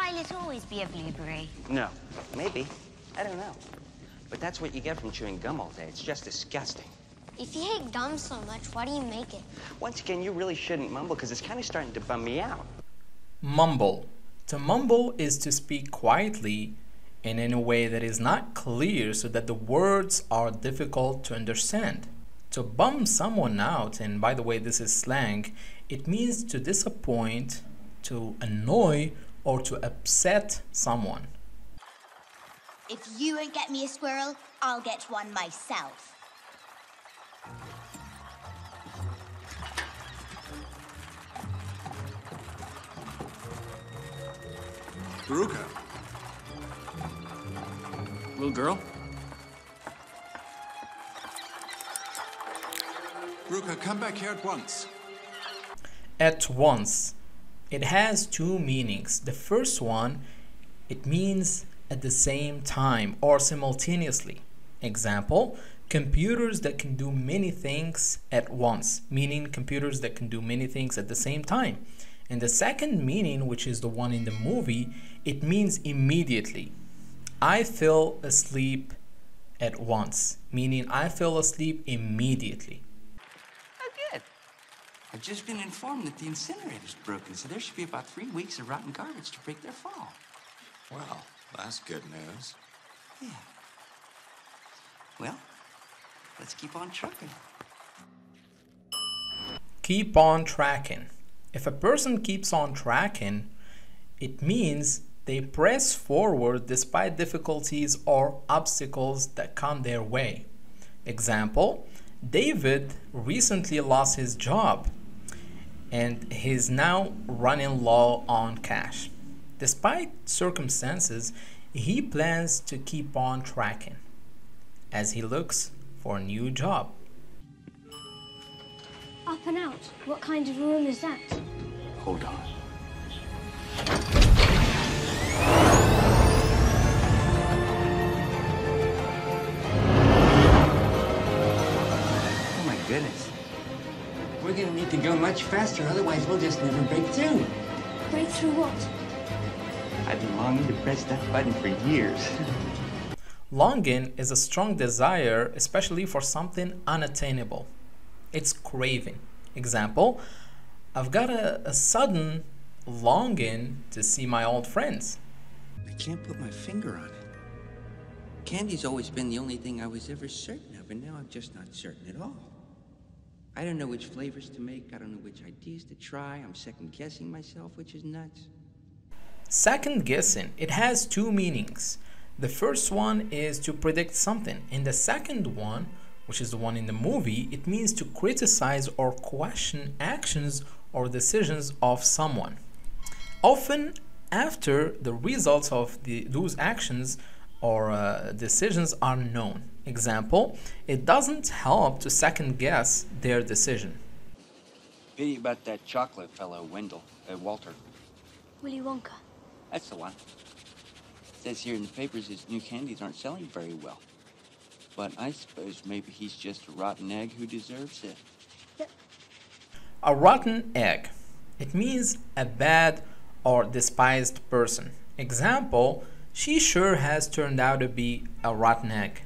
violet always be a blueberry? No. Maybe. I don't know. But that's what you get from chewing gum all day. It's just disgusting. If you hate gum so much, why do you make it? Once again, you really shouldn't mumble because it's kind of starting to bum me out. Mumble. To mumble is to speak quietly and in a way that is not clear so that the words are difficult to understand. To bum someone out, and by the way, this is slang, it means to disappoint, to annoy, or to upset someone. If you won't get me a squirrel, I'll get one myself. Veruca. Little girl? Veruca, come back here at once. At once. It has two meanings. The first one, it means at the same time or simultaneously. Example, computers that can do many things at once, meaning computers that can do many things at the same time. And the second meaning, which is the one in the movie, it means immediately. I fell asleep at once, meaning I fell asleep immediately. Oh, good. I've just been informed that the incinerator's broken, so there should be about 3 weeks of rotten garbage to break their fall. Well, that's good news. Yeah. Well, let's keep on trucking. Keep on tracking. If a person keeps on tracking, it means they press forward despite difficulties or obstacles that come their way. Example, David recently lost his job and he's now running low on cash. Despite circumstances, he plans to keep on tracking as he looks for a new job. Up and out. What kind of room is that? Hold on. Oh my goodness. We're gonna need to go much faster, otherwise we'll just never break through. Break through what? I've been longing to press that button for years. Longing is a strong desire, especially for something unattainable. It's craving. Example, I've got a sudden longing to see my old friends. I can't put my finger on it. Candy's always been the only thing I was ever certain of, and now I'm just not certain at all. I don't know which flavors to make, I don't know which ideas to try, I'm second guessing myself, which is nuts. Second guessing, it has two meanings. The first one is to predict something, and the second one, which is the one in the movie, it means to criticize or question actions or decisions of someone. Often after the results of those actions or decisions are known. Example, it doesn't help to second guess their decision. Pity about that chocolate fellow, Walter. Willy Wonka. That's the one. It says here in the papers his new candies aren't selling very well. But I suppose maybe he's just a rotten egg who deserves it. A rotten egg. It means a bad or despised person. Example, she sure has turned out to be a rotten egg.